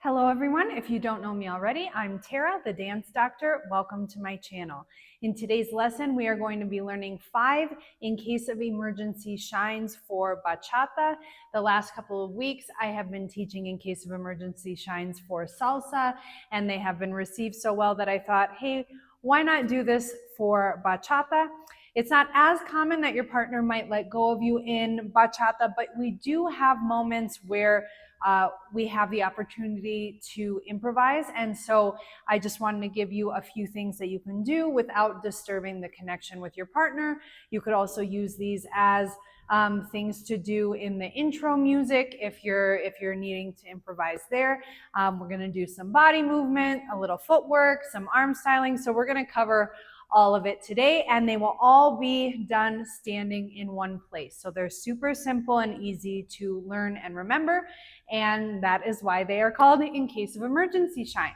Hello everyone, if you don't know me already, I'm Tara, the dance doctor. Welcome to my channel. In today's lesson, we are going to be learning 5 in case of emergency shines for bachata. The last couple of weeks, I have been teaching in case of emergency shines for salsa, and they have been received so well that I thought, hey, why not do this for bachata? It's not as common that your partner might let go of you in bachata, but we do have moments where we have the opportunity to improvise. And so I just wanted to give you a few things that you can do without disturbing the connection with your partner. You could also use these as things to do in the intro music if you're needing to improvise there. We're going to do some body movement, a little footwork, some arm styling. So we're going to cover all of it today, and they will all be done standing in one place. So they're super simple and easy to learn and remember, and that is why they are called in case of emergency shines.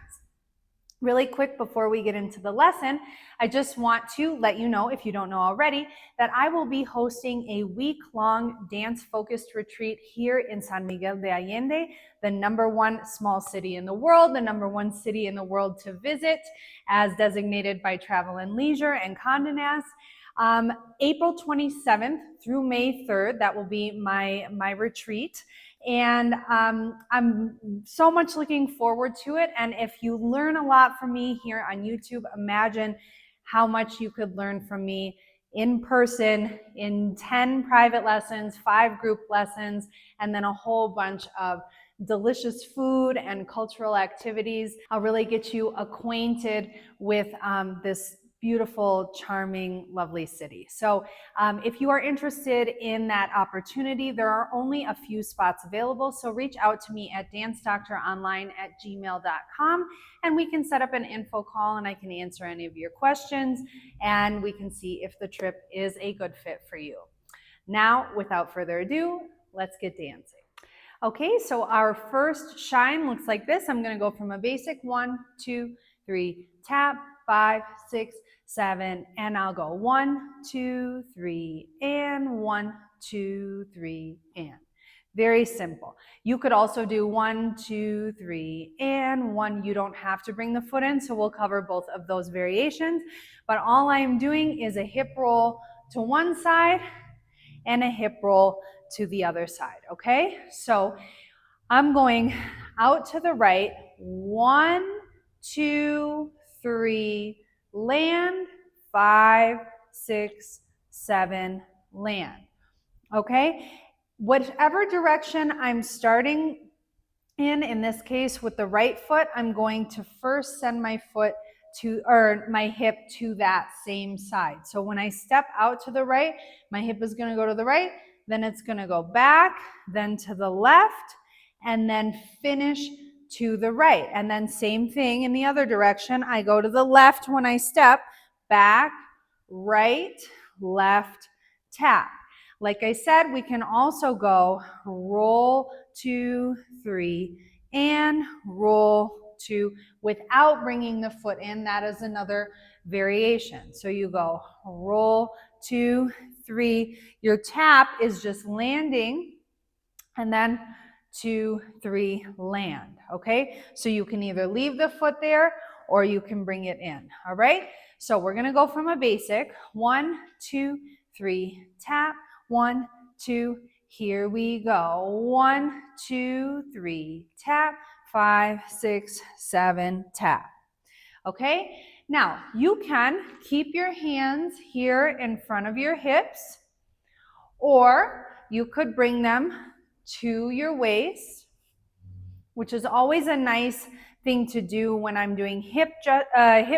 Really quick before we get into the lesson, I just want to let you know, if you don't know already, that I will be hosting a week-long dance-focused retreat here in San Miguel de Allende, the #1 small city in the world, the #1 city in the world to visit, as designated by Travel and Leisure and Condé Nast. April 27th through May 3rd, that will be my retreat. And I'm so much looking forward to it. And if you learn a lot from me here on YouTube, imagine how much you could learn from me in person in 10 private lessons, 5 group lessons, and then a whole bunch of delicious food and cultural activities. I'll really get you acquainted with this beautiful, charming, lovely city. So if you are interested in that opportunity, there are only a few spots available. So reach out to me at dancedoctoronline@gmail.com, and we can set up an info call and I can answer any of your questions and we can see if the trip is a good fit for you. Now, without further ado, let's get dancing. Okay, so our first shine looks like this. I'm going to go from a basic 1, 2, 3, tap, 5, 6, 7, and I'll go 1, 2, 3, and 1, 2, 3, and. Very simple. You could also do 1, 2, 3, and 1. You don't have to bring the foot in, so we'll cover both of those variations. But all I am doing is a hip roll to one side and a hip roll to the other side, okay? So I'm going out to the right, 1, 2, 3, land, 5, 6, 7, land, okay? Whatever direction I'm starting in this case with the right foot, I'm going to first send my foot to, or my hip to that same side. So when I step out to the right, my hip is going to go to the right, then it's going to go back, then to the left, and then finish to the right. And then same thing in the other direction. I go to the left when I step, back, right, left, tap. Like I said, we can also go roll 2, 3, and roll 2 without bringing the foot in. That is another variation. So you go roll 2, 3. Your tap is just landing, and then 2, 3, land, okay? So you can either leave the foot there or you can bring it in, all right? So we're gonna go from a basic 1, 2, 3, tap, 1, 2, here we go. 1, 2, 3, tap, 5, 6, 7, tap, okay? Now, you can keep your hands here in front of your hips, or you could bring them to your waist, which is always a nice thing to do when I'm doing hip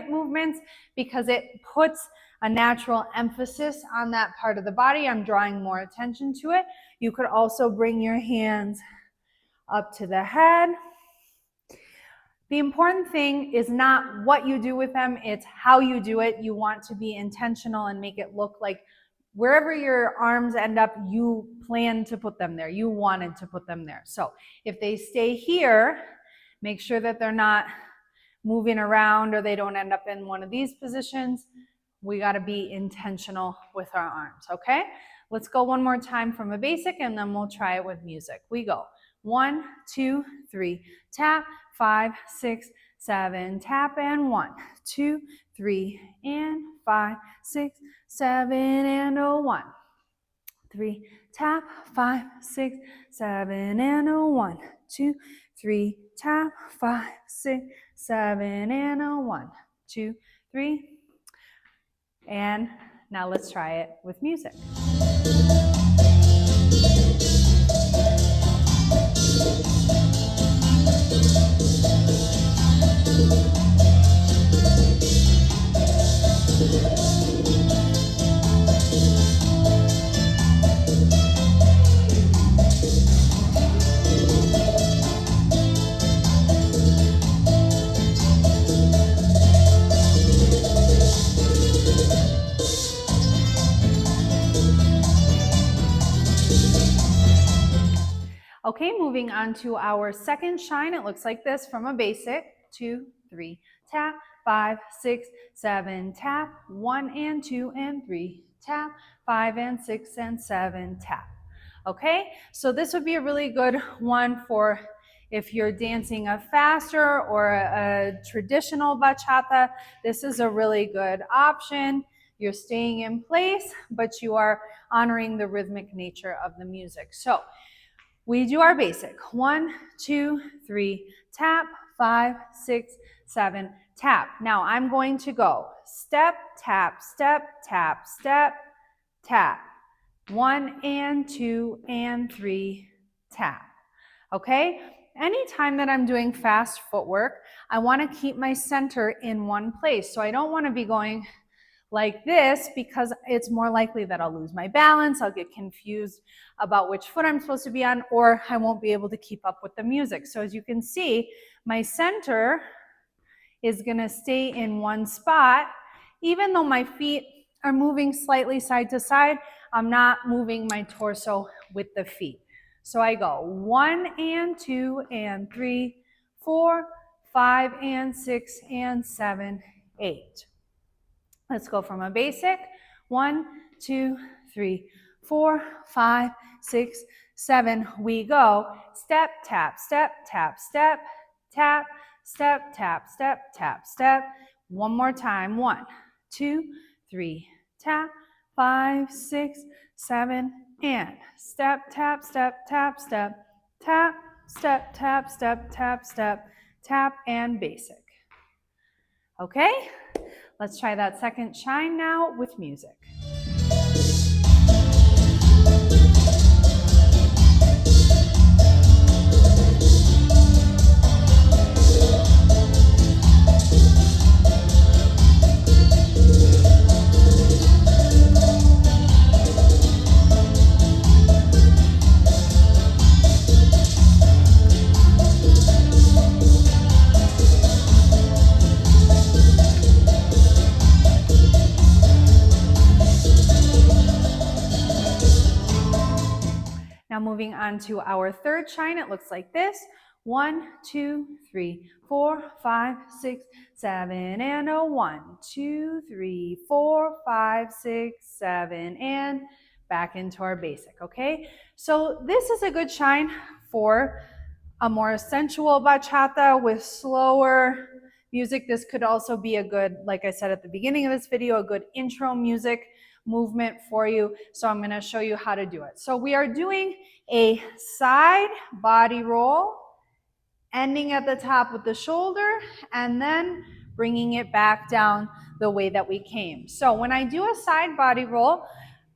movements, because it puts a natural emphasis on that part of the body. I'm drawing more attention to it. You could also bring your hands up to the head. The important thing is not what you do with them, it's how you do it. You want to be intentional and make it look like wherever your arms end up, you plan to put them there. You wanted to put them there. So if they stay here, make sure that they're not moving around or they don't end up in one of these positions. We got to be intentional with our arms, okay? Let's go one more time from a basic and then we'll try it with music. We go 1, 2, 3, tap, 5, 6, 7, tap, and 1, 2, 3, and 5, 6, 7, and a 1, 3, tap, 5, 6, 7, and a 1, 2, 3, tap, 5, 6, 7, and a 1, 2, 3. And now let's try it with music. Okay, moving on to our second shine. It looks like this from a basic. 2, 3, tap, 5, 6, 7, tap, 1 and 2 and 3, tap, 5 and 6 and 7, tap. Okay, so this would be a really good one for if you're dancing a faster or a traditional bachata. This is a really good option. You're staying in place, but you are honoring the rhythmic nature of the music. So we do our basic. 1, 2, 3, tap, 5, 6, 7, tap. Now I'm going to go step, tap, step, tap, step, tap. 1 and 2 and 3, tap. Okay? Anytime that I'm doing fast footwork, I want to keep my center in one place. So I don't want to be going like this because it's more likely that I'll lose my balance, I'll get confused about which foot I'm supposed to be on, or I won't be able to keep up with the music. So as you can see, my center is going to stay in one spot. Even though my feet are moving slightly side to side, I'm not moving my torso with the feet. So I go 1 and 2 and 3, 4, 5 and 6 and 7, 8. Let's go from a basic. 1, 2, 3, 4, 5, 6, 7. We go step, tap, step, tap, step, tap, step, tap, step, tap, step. One more time. 1, 2, 3, tap, 5, 6, 7, and step, tap, step, tap, step, tap, step, tap, step, tap, step, tap, and basic. Okay? Let's try that second shine now with music. Now moving on to our third shine, it looks like this. 1, 2, 3, 4, 5, 6, 7, and a 1, 2, 3, 4, 5, 6, 7, and back into our basic, okay? So this is a good shine for a more sensual bachata with slower music. This could also be a good, like I said at the beginning of this video, a good intro music movement for you. So I'm going to show you how to do it. So we are doing a side body roll, ending at the top with the shoulder, and then bringing it back down the way that we came. So when I do a side body roll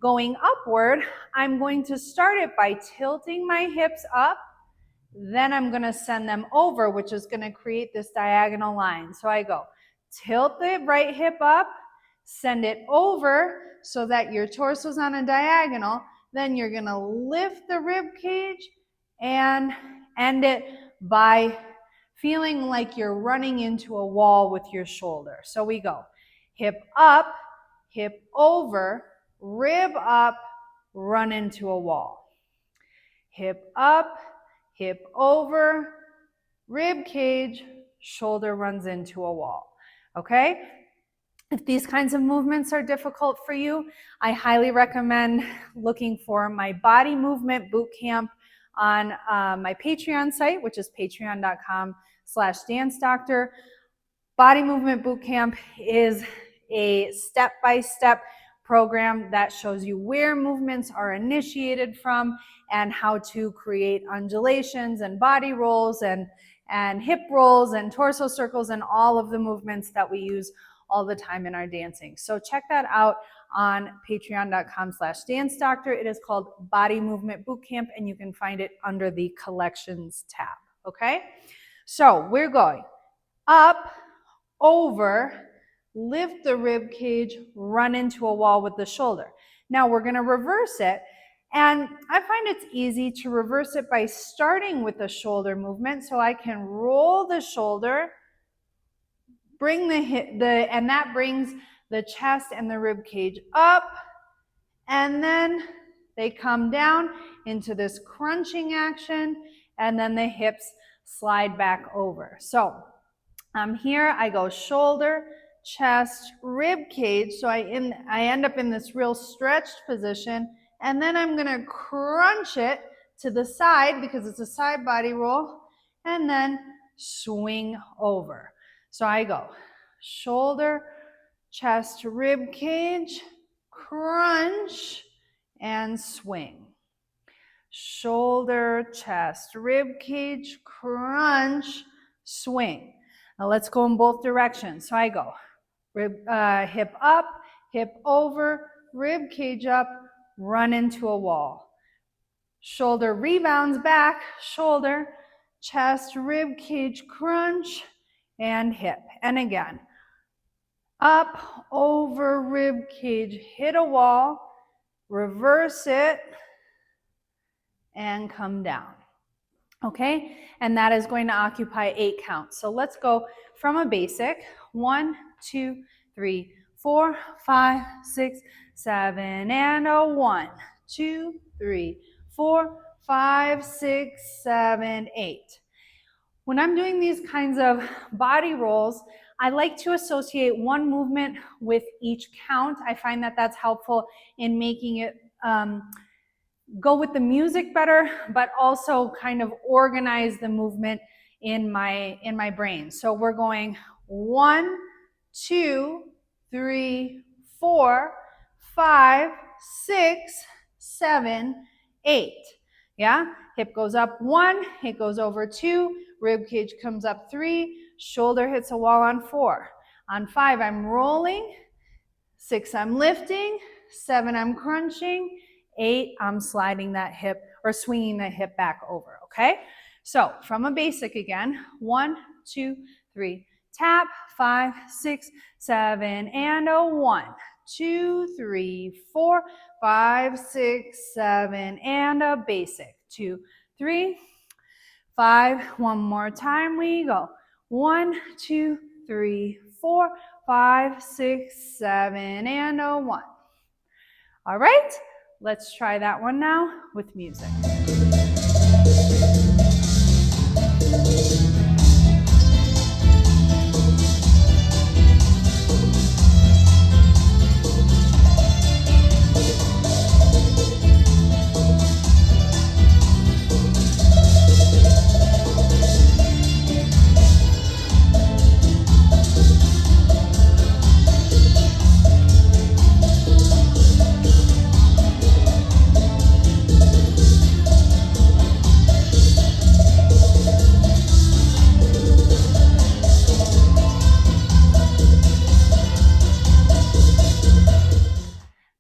going upward, I'm going to start it by tilting my hips up. Then I'm going to send them over, which is going to create this diagonal line. So I go tilt the right hip up, send it over so that your torso's on a diagonal. Then you're going to lift the rib cage and end it by feeling like you're running into a wall with your shoulder. So we go hip up, hip over, rib up, run into a wall. Hip up, hip over, rib cage, shoulder runs into a wall. Okay? If these kinds of movements are difficult for you, I highly recommend looking for my body movement boot camp on my Patreon site, which is patreon.com/dancedoctor. Body Movement Bootcamp is a step-by-step program that shows you where movements are initiated from and how to create undulations and body rolls and hip rolls and torso circles and all of the movements that we use all the time in our dancing. So check that out on patreon.com/dancedoctor. It is called Body Movement Bootcamp, and you can find it under the Collections tab, okay? So we're going up, over, lift the rib cage, run into a wall with the shoulder. Now we're going to reverse it, and I find it's easy to reverse it by starting with the shoulder movement, so I can roll the shoulder, bring the hip, and that brings the chest and the rib cage up, and then they come down into this crunching action, and then the hips slide back over. So I'm here, I go shoulder, chest, rib cage, so I end up in this real stretched position, and then I'm gonna crunch it to the side because it's a side body roll, and then swing over. So I go shoulder, chest, rib cage, crunch, and swing. Shoulder, chest, rib cage, crunch, swing. Now let's go in both directions. So I go hip up, hip over, rib cage up, run into a wall. Shoulder rebounds back, shoulder, chest, rib cage, crunch, and hip. And again, up, over, rib cage, hit a wall, reverse it, and come down. Okay, and that is going to occupy 8 counts. So let's go from a basic 1, 2, 3, 4, 5, 6, 7, and a 1, 2, 3, 4, 5, 6, 7, 8. When I'm doing these kinds of body rolls, I like to associate one movement with each count. I find that that's helpful in making it go with the music better, but also kind of organize the movement in my brain. So we're going 1, 2, 3, 4, 5, 6, 7, 8. Yeah, hip goes up 1, it goes over 2, rib cage comes up 3, shoulder hits a wall on 4. On 5, I'm rolling, 6, I'm lifting, 7, I'm crunching, 8, I'm sliding that hip or swinging the hip back over, okay? So from a basic again, 1, 2, 3, tap, 5, 6, 7, and a 1, 2, 3, 4, 5, 6, 7, and a basic, 2, 3, 5, one more time, we go, 1, 2, 3, 4, 5, 6, 7, and a 1. All right, let's try that one now with music.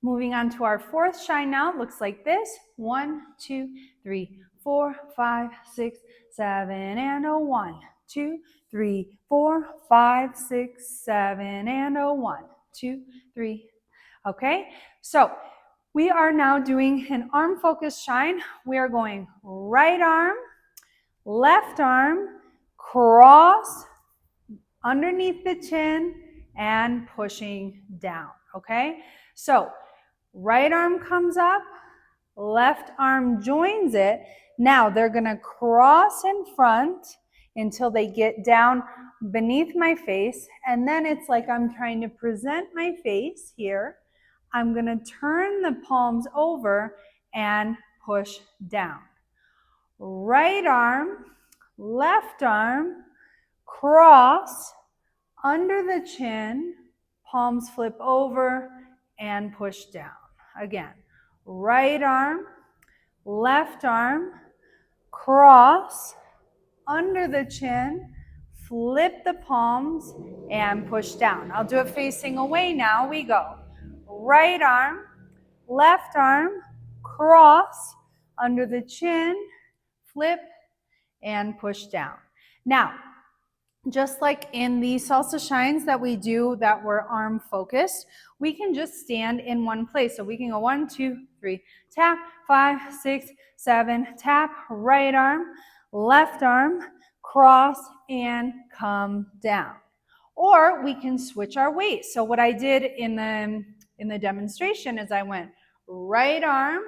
Moving on to our fourth shine now, it looks like this. 1, 2, 3, 4, 5, 6, 7, and a 1, 2, 3, 4, 5, 6, 7, and a 1, 2, 3. Okay, so we are now doing an arm focused shine. We are going right arm, left arm, cross, underneath the chin, and pushing down, okay? So right arm comes up, left arm joins it. Now they're gonna cross in front until they get down beneath my face, and then it's like I'm trying to present my face here. I'm gonna turn the palms over and push down. right arm, left arm, cross, under the chin, palms flip over and push down. Again, right arm, left arm, cross, under the chin, flip the palms and push down. I'll do it facing away now. We go. Right arm, left arm, cross, under the chin, flip, and push down. Now, just like in the salsa shines that we do that were arm focused, we can just stand in one place. So we can go 1, 2, 3, tap, 5, 6, 7, tap, right arm, left arm, cross, and come down. Or we can switch our weight. So what I did in the demonstration is I went right arm,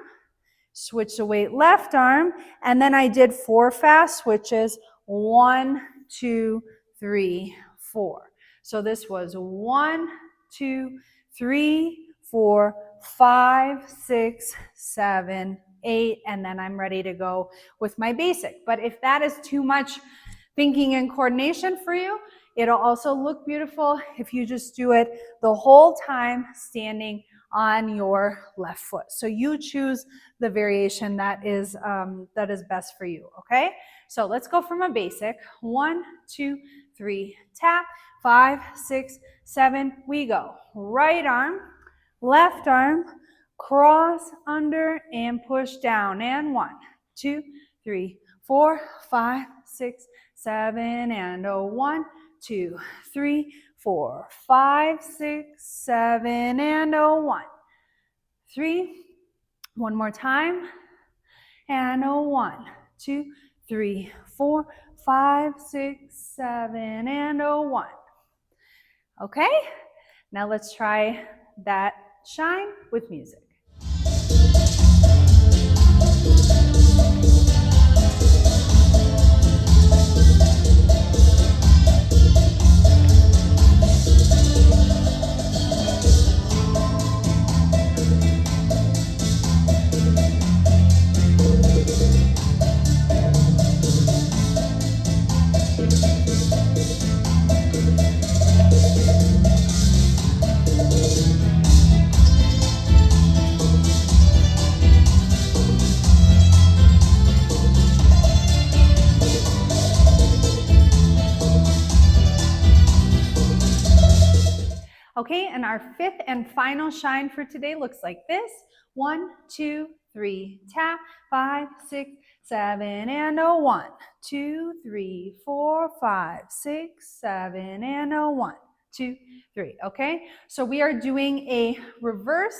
switch the weight left arm, and then I did 4 fast switches, 1, 2, 3, 4. So this was 1, 2, 3, 4, 5, 6, 7, 8, and then I'm ready to go with my basic. But if that is too much thinking and coordination for you, it'll also look beautiful if you just do it the whole time standing on your left foot. So you choose the variation that is best for you, okay? So let's go from a basic. 1, 2, 3, tap, 5, 6, 7, we go. Right arm, left arm, cross under and push down. And 1, 2, 3, 4, 5, 6, 7, and 1, 2, 3, 4, 5, 6, 7, and 1, 3. One more time. And 1, 2, 3, 4, 5, 6, 7, and 1. Okay? Now let's try that shine with music. Okay, and our 5th and final shine for today looks like this. 1, 2, 3, tap, 5, 6, 7, and 1, 2, 3, 4, 5, 6, 7, and 1, 2, 3. Okay, so we are doing a reverse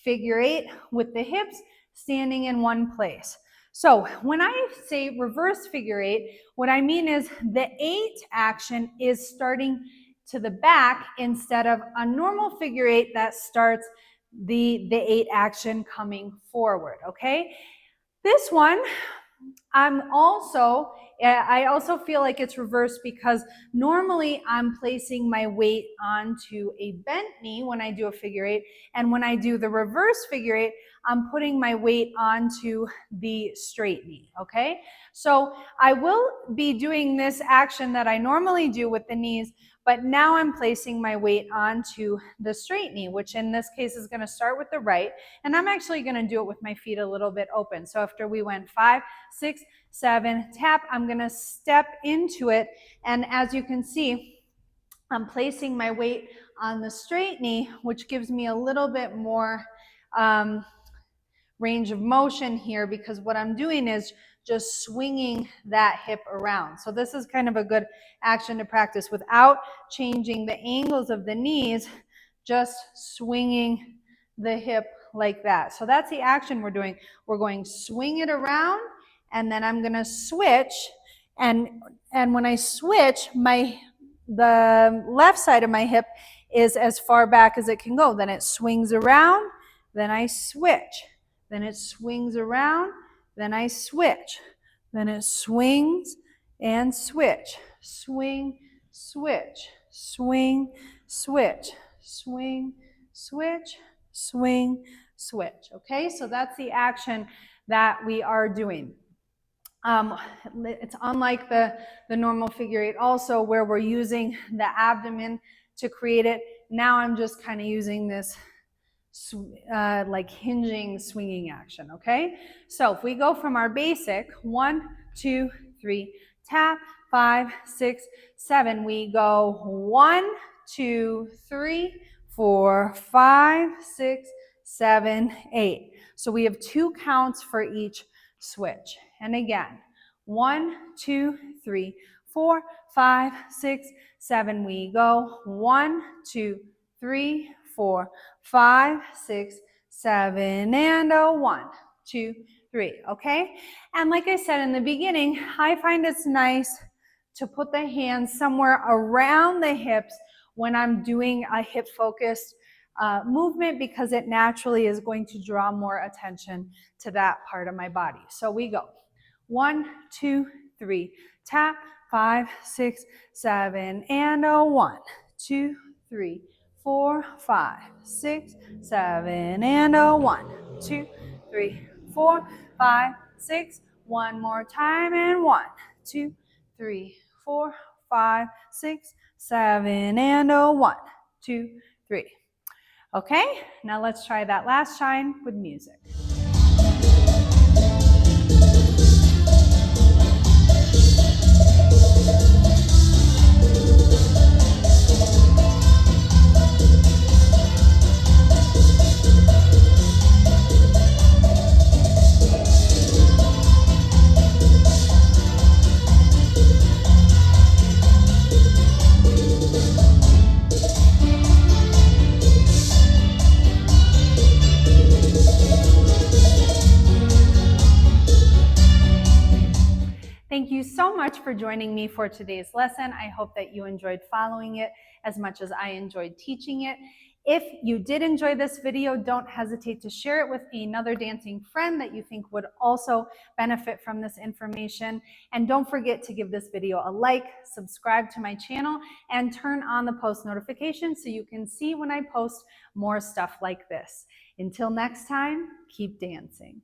figure 8 with the hips standing in one place. So when I say reverse figure 8, what I mean is the 8 action is starting to the back instead of a normal figure 8 that starts the 8 action coming forward, okay? This one, I also feel like it's reversed because normally I'm placing my weight onto a bent knee when I do a figure 8, and when I do the reverse figure 8, I'm putting my weight onto the straight knee, okay? So I will be doing this action that I normally do with the knees, but now I'm placing my weight onto the straight knee, which in this case is going to start with the right, and I'm actually going to do it with my feet a little bit open. So after we went 5, 6, 7, tap, I'm going to step into it, and as you can see, I'm placing my weight on the straight knee, which gives me a little bit more range of motion here, because what I'm doing is just swinging that hip around. So this is kind of a good action to practice without changing the angles of the knees, just swinging the hip like that. So that's the action we're doing. We're going swing it around, and then I'm going to switch, and when I switch, the left side of my hip is as far back as it can go. Then it swings around, then I switch. Then it swings around, then I switch. Then it swings and switch. Swing, switch, swing, switch, swing, switch, swing, switch. Okay, so that's the action that we are doing. It's unlike the normal figure eight also, where we're using the abdomen to create it. Now I'm just kind of using this like hinging, swinging action, okay? So if we go from our basic 1, 2, 3, tap, 5, 6, 7, we go 1, 2, 3, 4, 5, 6, 7, 8. So we have 2 counts for each switch. And again, 1, 2, 3, 4, 5, 6, 7. We go 1, 2, 3, 4, 5, 6, 7, and a 1, 2, 3. Okay? And like I said in the beginning, I find it's nice to put the hands somewhere around the hips when I'm doing a hip focused movement, because it naturally is going to draw more attention to that part of my body. So we go 1, 2, 3, tap, 5, 6, 7, and a 1, 2, 3, 4, 5, 6, 7, and a 1, 2, 3, 4, 5, 6. One more time, and 1, 2, 3, 4, 5, 6, 7, and a 1, 2, 3. Okay, now let's try that last chime with music. Thank you so much for joining me for today's lesson. I hope that you enjoyed following it as much as I enjoyed teaching it. If you did enjoy this video, don't hesitate to share it with another dancing friend that you think would also benefit from this information. And don't forget to give this video a like, subscribe to my channel, and turn on the post notifications so you can see when I post more stuff like this. Until next time, keep dancing.